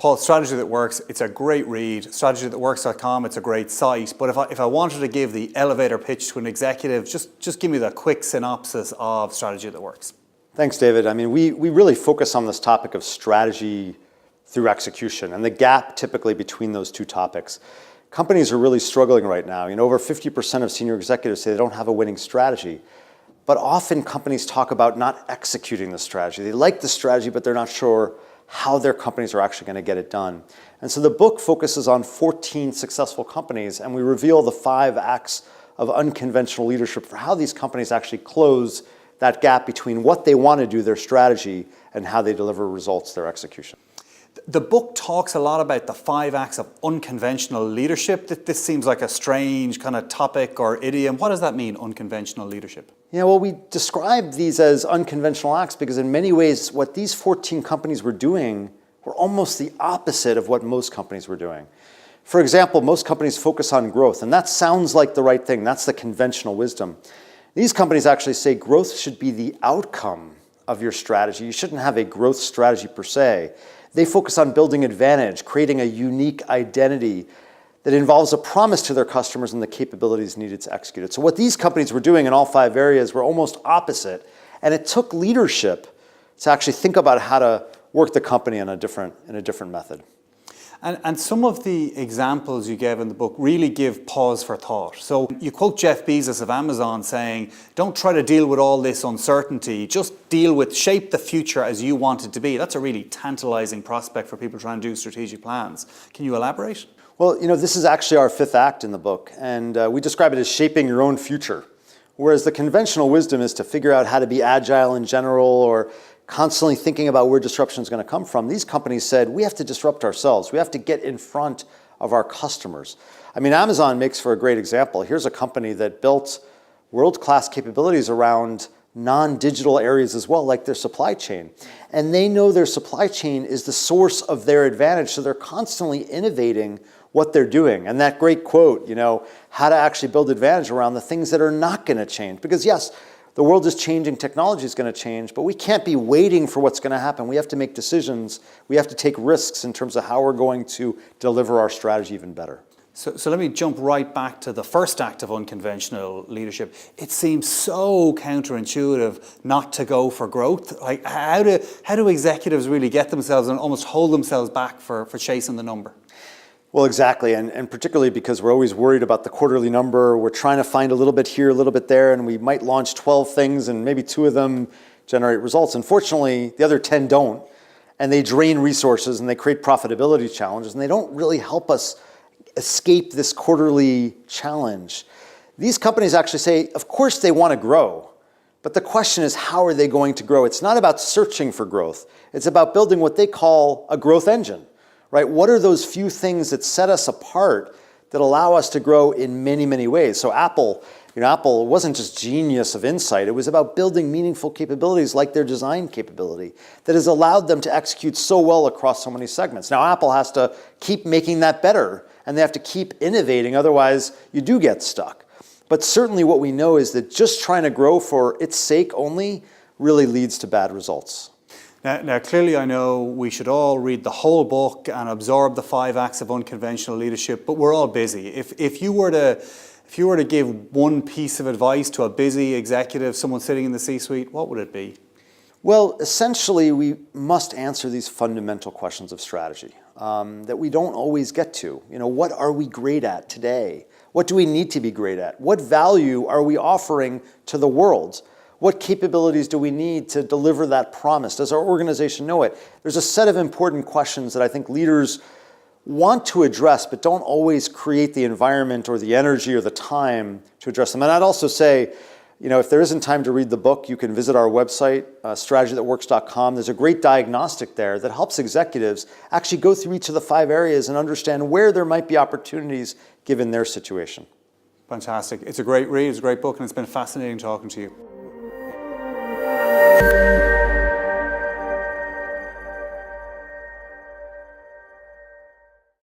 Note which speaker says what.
Speaker 1: Paul, Strategy That Works, it's a great read. StrategyThatWorks.com, it's a great site. But if I wanted to give the elevator pitch to an executive, just give me the quick synopsis of Strategy That Works.
Speaker 2: Thanks, David. I mean, we really focus on this topic of strategy through execution and the gap typically between those two topics. Companies are really struggling right now. Over 50% of senior executives say they don't have a winning strategy. But often companies talk about not executing the strategy. They like the strategy, but they're not sure how their companies are actually going to get it done. And so the book focuses on 14 successful companies, and we reveal the 5 acts of unconventional leadership for how these companies actually close that gap between what they want to do, their strategy, and how they deliver results, their execution.
Speaker 1: The book talks a lot about the 5 acts of unconventional leadership. This seems like a strange kind of topic or idiom. What does that mean, unconventional leadership?
Speaker 2: Yeah, well, we describe these as unconventional acts because in many ways, what these 14 companies were doing were almost the opposite of what most companies were doing. For example, most companies focus on growth, and that sounds like the right thing. That's the conventional wisdom. These companies actually say growth should be the outcome of your strategy. You shouldn't have a growth strategy per se. They focus on building advantage, creating a unique identity that involves a promise to their customers and the capabilities needed to execute it. So what these companies were doing in all 5 areas were almost opposite, and it took leadership to actually think about how to work the company in a different method.
Speaker 1: And some of the examples you gave in the book really give pause for thought. So you quote Jeff Bezos of Amazon saying, don't try to deal with all this uncertainty, just shape the future as you want it to be. That's a really tantalizing prospect for people trying to do strategic plans. Can you elaborate?
Speaker 2: Well, this is actually our 5th act in the book, and we describe it as shaping your own future. Whereas the conventional wisdom is to figure out how to be agile in general or constantly thinking about where disruption is going to come from. These companies said, we have to disrupt ourselves. We have to get in front of our customers. I mean, Amazon makes for a great example. Here's a company that built world-class capabilities around non-digital areas as well, like their supply chain. And they know their supply chain is the source of their advantage, so they're constantly innovating what they're doing. And that great quote, how to actually build advantage around the things that are not going to change. Because yes, the world is changing, technology is going to change, but we can't be waiting for what's going to happen. We have to make decisions. We have to take risks in terms of how we're going to deliver our strategy even better.
Speaker 1: So let me jump right back to the first act of unconventional leadership. It seems so counterintuitive not to go for growth. Like how do executives really get themselves and almost hold themselves back for chasing the number?
Speaker 2: Well, exactly, and particularly because we're always worried about the quarterly number. We're trying to find a little bit here, a little bit there, and we might launch 12 things and maybe 2 of them generate results. Unfortunately, the other 10 don't, and they drain resources and they create profitability challenges, and they don't really help us escape this quarterly challenge. These companies actually say, of course they want to grow, but the question is, how are they going to grow? It's not about searching for growth. It's about building what they call a growth engine. Right? What are those few things that set us apart that allow us to grow in many, many ways? So Apple wasn't just genius of insight. It was about building meaningful capabilities like their design capability that has allowed them to execute so well across so many segments. Now, Apple has to keep making that better, and they have to keep innovating. Otherwise, you do get stuck. But certainly what we know is that just trying to grow for its sake only really leads to bad results.
Speaker 1: Now, clearly I know we should all read the whole book and absorb the 5 acts of unconventional leadership, but we're all busy. If you were to give one piece of advice to a busy executive, someone sitting in the C-suite, what would it be?
Speaker 2: Well, essentially, we must answer these fundamental questions of strategy that we don't always get to. What are we great at today? What do we need to be great at? What value are we offering to the world? What capabilities do we need to deliver that promise? Does our organization know it? There's a set of important questions that I think leaders want to address, but don't always create the environment or the energy or the time to address them. And I'd also say, if there isn't time to read the book, you can visit our website, StrategyThatWorks.com. There's a great diagnostic there that helps executives actually go through each of the 5 areas and understand where there might be opportunities given their situation.
Speaker 1: Fantastic. It's a great read, it's a great book, and it's been fascinating talking to you.